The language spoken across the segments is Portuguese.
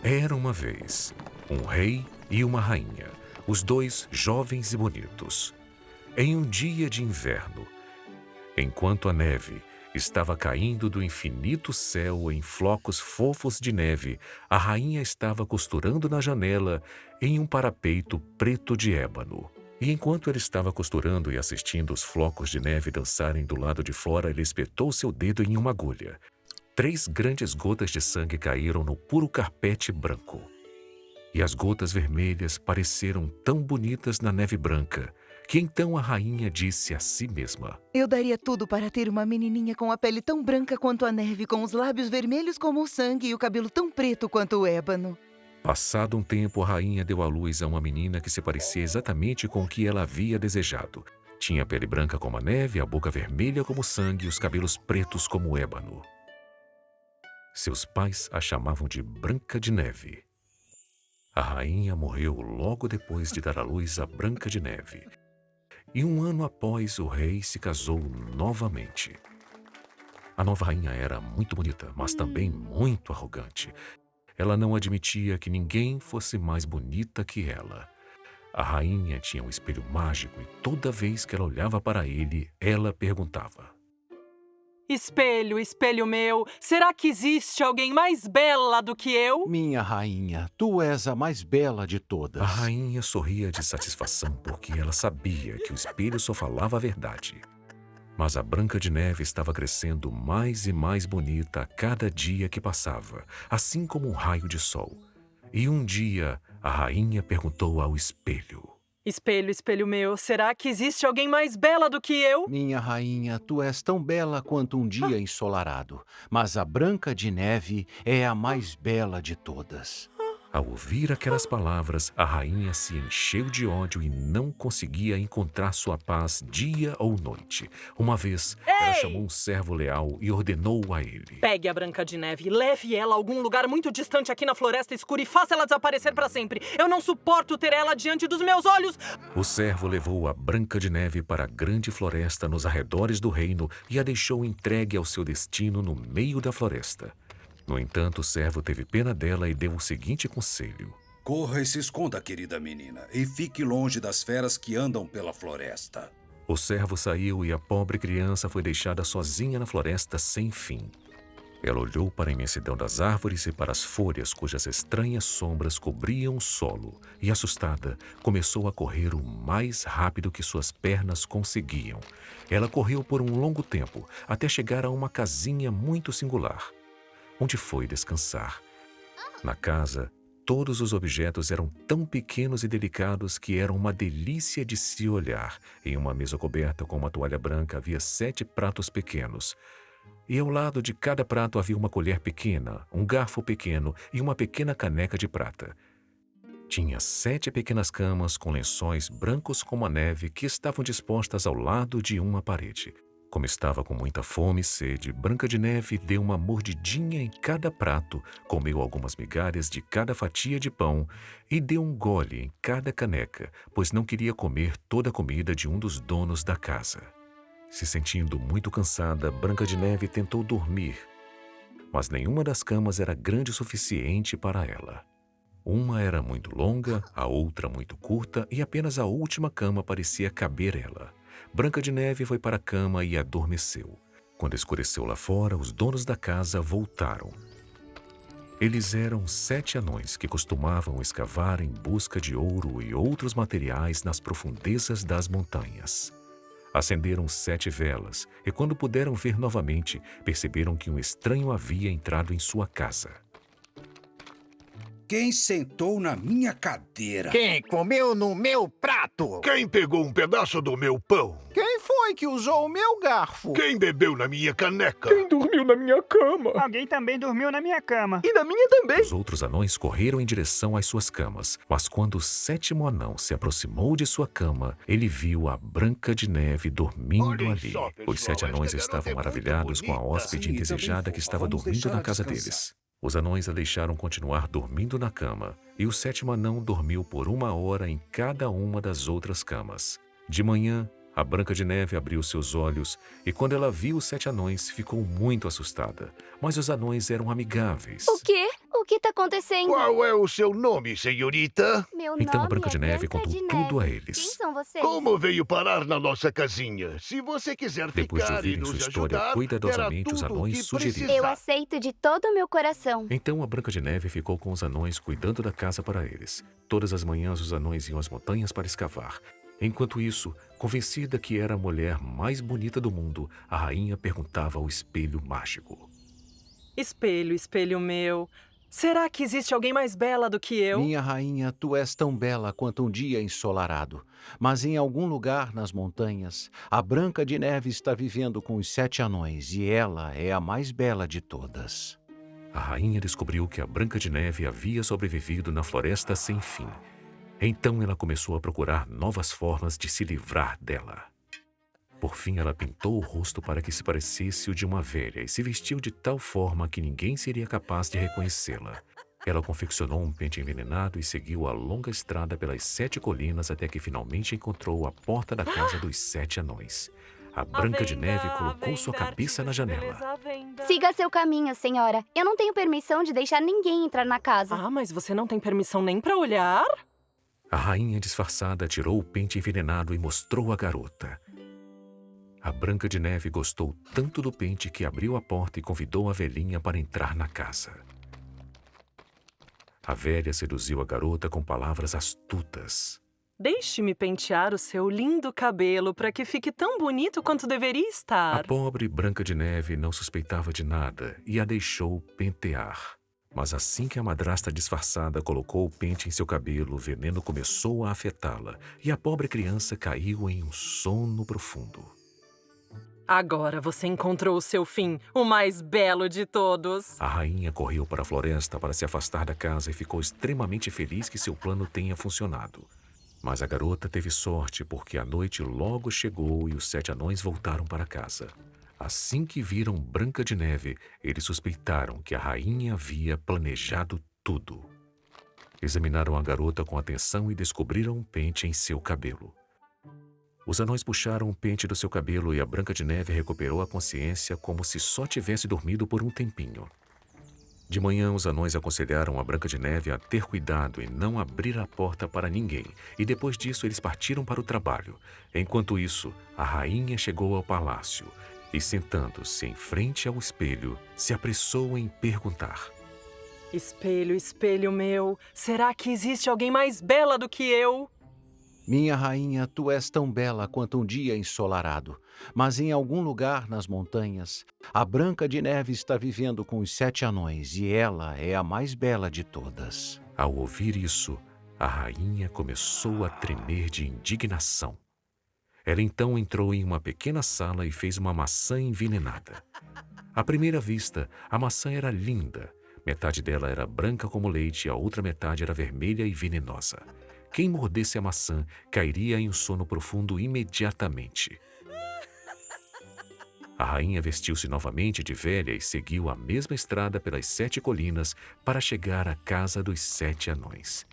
Era uma vez um rei e uma rainha, os dois jovens e bonitos. Em um dia de inverno, enquanto a neve estava caindo do infinito céu em flocos fofos de neve, a rainha estava costurando na janela em um parapeito preto de ébano. E enquanto ela estava costurando e assistindo os flocos de neve dançarem do lado de fora, ele espetou seu dedo em uma agulha. 3 grandes gotas de sangue caíram no puro carpete branco. E as gotas vermelhas pareceram tão bonitas na neve branca, que então a rainha disse a si mesma: Eu daria tudo para ter uma menininha com a pele tão branca quanto a neve, com os lábios vermelhos como o sangue e o cabelo tão preto quanto o ébano. Passado um tempo, a rainha deu à luz a uma menina que se parecia exatamente com o que ela havia desejado. Tinha a pele branca como a neve, a boca vermelha como o sangue e os cabelos pretos como o ébano. Seus pais a chamavam de Branca de Neve. A rainha morreu logo depois de dar à luz a Branca de Neve. E um ano após, o rei se casou novamente. A nova rainha era muito bonita, mas também muito arrogante. Ela não admitia que ninguém fosse mais bonita que ela. A rainha tinha um espelho mágico e toda vez que ela olhava para ele, ela perguntava: Espelho, espelho meu, será que existe alguém mais bela do que eu? Minha rainha, tu és a mais bela de A todas. rainha sorria de satisfação porque ela sabia que o espelho só falava a verdade. Mas a Branca de Neve estava crescendo mais e mais bonita a cada dia que passava, assim como um raio de sol. E um dia, a rainha perguntou ao espelho: Espelho, espelho meu, será que existe alguém mais bela do que eu? Minha rainha, tu és tão bela quanto um dia ensolarado, mas a Branca de Neve é a mais bela de todas. Ao ouvir aquelas palavras, a rainha se encheu de ódio e não conseguia encontrar sua paz dia ou noite. Uma vez, ela Ei! chamou um servo leal e ordenou a ele: Pegue a Branca de Neve e leve ela a algum lugar muito distante aqui na Floresta Escura e faça ela desaparecer para sempre. Eu não suporto ter ela diante dos meus olhos. O servo levou a Branca de Neve para a grande floresta nos arredores do reino e a deixou entregue ao seu destino no meio da floresta. No entanto, o servo teve pena dela e deu o seguinte conselho: Corra e se esconda, querida menina, e fique longe das feras que andam pela floresta. O servo saiu e a pobre criança foi deixada sozinha na floresta sem fim. Ela olhou para a imensidão das árvores e para as folhas cujas estranhas sombras cobriam o solo e, assustada, começou a correr o mais rápido que suas pernas conseguiam. Ela correu por um longo tempo até chegar a uma casinha muito singular, onde foi descansar. Na casa, todos os objetos eram tão pequenos e delicados que eram uma delícia de se olhar. Em uma mesa coberta com uma toalha branca havia 7 pratos pequenos. E ao lado de cada prato havia uma colher pequena, um garfo pequeno e uma pequena caneca de prata. Tinha 7 pequenas camas com lençóis brancos como a neve que estavam dispostas ao lado de uma parede. Como estava com muita fome e sede, Branca de Neve deu uma mordidinha em cada prato, comeu algumas migalhas de cada fatia de pão e deu um gole em cada caneca, pois não queria comer toda a comida de um dos donos da casa. Se sentindo muito cansada, Branca de Neve tentou dormir, mas nenhuma das camas era grande o suficiente para ela. Uma era muito longa, a outra muito curta e apenas a última cama parecia caber ela. Branca de Neve foi para a cama e adormeceu. Quando escureceu lá fora, os donos da casa voltaram. Eles eram 7 anões que costumavam escavar em busca de ouro e outros materiais nas profundezas das montanhas. Acenderam 7 velas e, quando puderam ver novamente, perceberam que um estranho havia entrado em sua casa. Quem sentou na minha cadeira? Quem comeu no meu prato? Quem pegou um pedaço do meu pão? Quem foi que usou o meu garfo? Quem bebeu na minha caneca? Quem dormiu na minha cama? Alguém também dormiu na minha cama. E na minha também. Os outros anões correram em direção às suas camas, mas quando o 7º anão se aproximou de sua cama, ele viu a Branca de Neve dormindo Olhem ali. só, pessoal, Os 7 anões esta garota estavam é muito maravilhados com a bonita. hóspede Sim, indesejada também que estava vamos dormindo deixá-la na casa descansar. deles. Os anões a deixaram continuar dormindo na cama, e o 7º anão dormiu por 1 hora em cada uma das outras camas. De manhã, a Branca de Neve abriu seus olhos, e quando ela viu os 7 anões, ficou muito assustada. Mas os anões eram amigáveis. O quê? O O que tá acontecendo? Qual é o seu nome, senhorita? Meu Então a nome Branca de é Neve Branca contou de tudo a Neve. eles. Quem são vocês? Como veio parar na nossa casinha? Se você quiser Depois de ficar e ouvirem nos sua história ajudar, cuidadosamente, terá os tudo o anões que sugeriram. Eu precisar. aceito de todo o meu coração. Então a Branca de Neve ficou com os anões cuidando da casa para eles. Todas as manhãs os anões iam às montanhas para escavar. Enquanto isso, convencida que era a mulher mais bonita do mundo, a rainha perguntava ao espelho mágico. Espelho, espelho meu, será que existe alguém mais bela do que eu? Minha rainha, tu és tão bela quanto um dia ensolarado. Mas em algum lugar nas montanhas, a Branca de Neve está vivendo com os 7 anões e ela é a mais bela de todas. A rainha descobriu que a Branca de Neve havia sobrevivido na floresta sem fim. Então ela começou a procurar novas formas de se livrar dela. Por fim, ela pintou o rosto para que se parecesse o de uma velha e se vestiu de tal forma que ninguém seria capaz de reconhecê-la. Ela confeccionou um pente envenenado e seguiu a longa estrada pelas 7 colinas até que finalmente encontrou a porta da casa dos 7 anões. A Branca de Neve colocou sua cabeça na janela. Siga seu caminho, senhora. Eu não tenho permissão de deixar ninguém entrar na casa. Ah, mas você não tem permissão nem pra olhar? A rainha disfarçada tirou o pente envenenado e mostrou à garota. A Branca de Neve gostou tanto do pente que abriu a porta e convidou a velhinha para entrar na casa. A velha seduziu a garota com palavras astutas. Deixe-me pentear o seu lindo cabelo para que fique tão bonito quanto deveria A estar. pobre Branca de Neve não suspeitava de nada e a deixou pentear. Mas assim que a madrasta disfarçada colocou o pente em seu cabelo, o veneno começou a afetá-la e a pobre criança caiu em um sono profundo. Agora você encontrou o seu fim, o mais belo de todos. A rainha correu para a floresta para se afastar da casa e ficou extremamente feliz que seu plano tenha funcionado. Mas a garota teve sorte porque a noite logo chegou e os 7 anões voltaram para casa. Assim que viram Branca de Neve, eles suspeitaram que a rainha havia planejado tudo. Examinaram a garota com atenção e descobriram um pente em seu cabelo. Os anões puxaram o pente do seu cabelo e a Branca de Neve recuperou a consciência como se só tivesse dormido por um tempinho. De manhã, os anões aconselharam a Branca de Neve a ter cuidado e não abrir a porta para ninguém, e depois disso eles partiram para o trabalho. Enquanto isso, a rainha chegou ao palácio e, sentando-se em frente ao espelho, se apressou em perguntar. Espelho, espelho meu, será que existe alguém mais bela do que eu? Minha rainha, tu és tão bela quanto um dia ensolarado. Mas em algum lugar nas montanhas, a Branca de Neve está vivendo com os 7 anões e ela é a mais bela de todas. Ao ouvir isso, a rainha começou a tremer de indignação. Ela então entrou em uma pequena sala e fez uma maçã envenenada. À primeira vista, a maçã era linda. Metade dela era branca como leite e a outra metade era vermelha e venenosa. Quem mordesse a maçã cairia em um sono profundo imediatamente. A rainha vestiu-se novamente de velha e seguiu a mesma estrada pelas 7 colinas para chegar à casa dos 7 anões.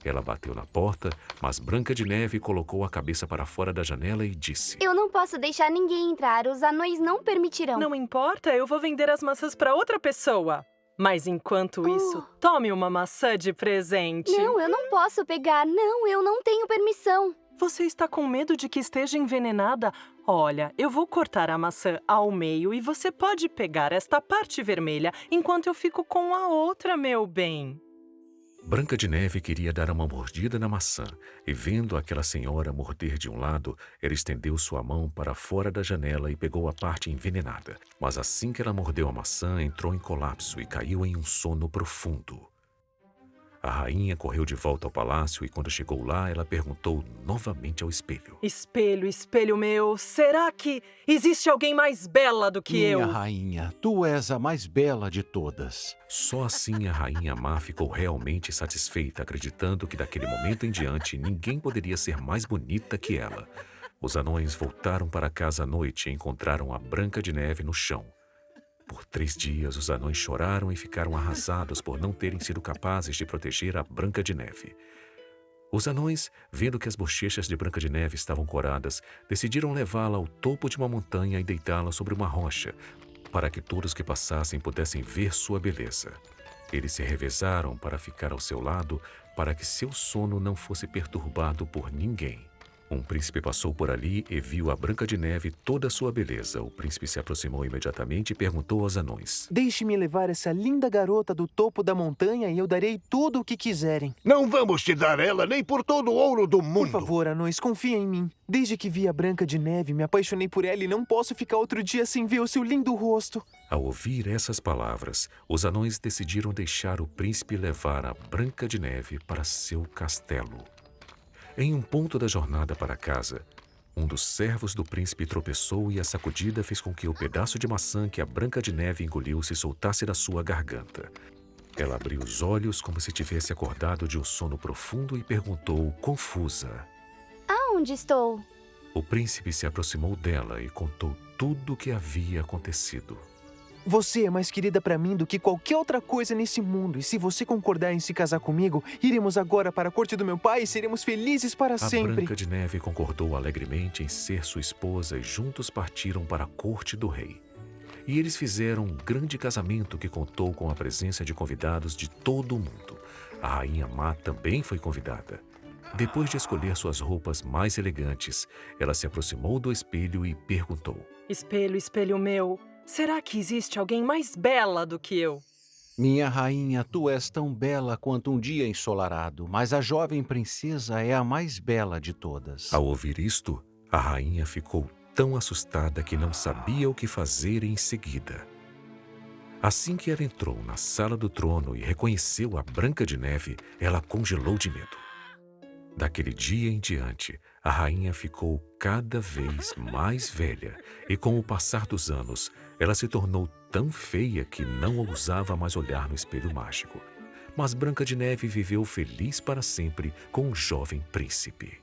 Ela bateu na porta, mas Branca de Neve colocou a cabeça para fora da janela e disse: Eu não posso deixar ninguém entrar. Os anões não permitirão. Não importa, eu vou vender as maçãs para outra pessoa. Mas enquanto isso, tome uma maçã de presente. Não, eu não posso pegar. Não, eu não tenho permissão. Você está com medo de que esteja envenenada? Olha, eu vou cortar a maçã ao meio e você pode pegar esta parte vermelha enquanto eu fico com a outra, meu bem. Branca de Neve queria dar uma mordida na maçã, e vendo aquela senhora morder de um lado, ela estendeu sua mão para fora da janela e pegou a parte envenenada. Mas assim que ela mordeu a maçã, entrou em colapso e caiu em um sono profundo. A rainha correu de volta ao palácio e quando chegou lá, ela perguntou novamente ao espelho. Espelho, espelho meu, será que existe alguém mais bela do que eu? Minha rainha, tu és a mais bela de todas. Só assim a rainha má ficou realmente satisfeita, acreditando que daquele momento em diante ninguém poderia ser mais bonita que ela. Os anões voltaram para casa à noite e encontraram a Branca de Neve no chão. Por 3 dias, os anões choraram e ficaram arrasados por não terem sido capazes de proteger a Branca de Neve. Os anões, vendo que as bochechas de Branca de Neve estavam coradas, decidiram levá-la ao topo de uma montanha e deitá-la sobre uma rocha, para que todos que passassem pudessem ver sua beleza. Eles se revezaram para ficar ao seu lado para que seu sono não fosse perturbado por ninguém. Um príncipe passou por ali e viu a Branca de Neve toda a sua beleza. O príncipe se aproximou imediatamente e perguntou aos anões: Deixe-me levar essa linda garota do topo da montanha e eu darei tudo o que quiserem. Não vamos te dar ela nem por todo o ouro do mundo. Por favor, anões, confiem em mim. Desde que vi a Branca de Neve, me apaixonei por ela e não posso ficar outro dia sem ver o seu lindo rosto. Ao ouvir essas palavras, os anões decidiram deixar o príncipe levar a Branca de Neve para seu castelo. Em um ponto da jornada para casa, um dos servos do príncipe tropeçou e a sacudida fez com que o pedaço de maçã que a Branca de Neve engoliu se soltasse da sua garganta. Ela abriu os olhos como se tivesse acordado de um sono profundo e perguntou, confusa: Aonde estou? O príncipe se aproximou dela e contou tudo o que havia acontecido. Você é mais querida pra mim do que qualquer outra coisa nesse mundo. E se você concordar em se casar comigo, iremos agora para a corte do meu pai e seremos felizes para sempre. A Branca de Neve concordou alegremente em ser sua esposa e juntos partiram para a corte do rei. E eles fizeram um grande casamento que contou com a presença de convidados de todo o mundo. A rainha Má também foi convidada. Depois de escolher suas roupas mais elegantes, ela se aproximou do espelho e perguntou: Espelho, espelho meu, será que existe alguém mais bela do que eu? Minha rainha, tu és tão bela quanto um dia ensolarado, mas a jovem princesa é a mais bela de todas. Ao ouvir isto, a rainha ficou tão assustada que não sabia o que fazer em seguida. Assim que ela entrou na sala do trono e reconheceu a Branca de Neve, ela congelou de medo. Daquele dia em diante, a rainha ficou cada vez mais velha e, com o passar dos anos, ela se tornou tão feia que não ousava mais olhar no espelho mágico. Mas Branca de Neve viveu feliz para sempre com o jovem príncipe.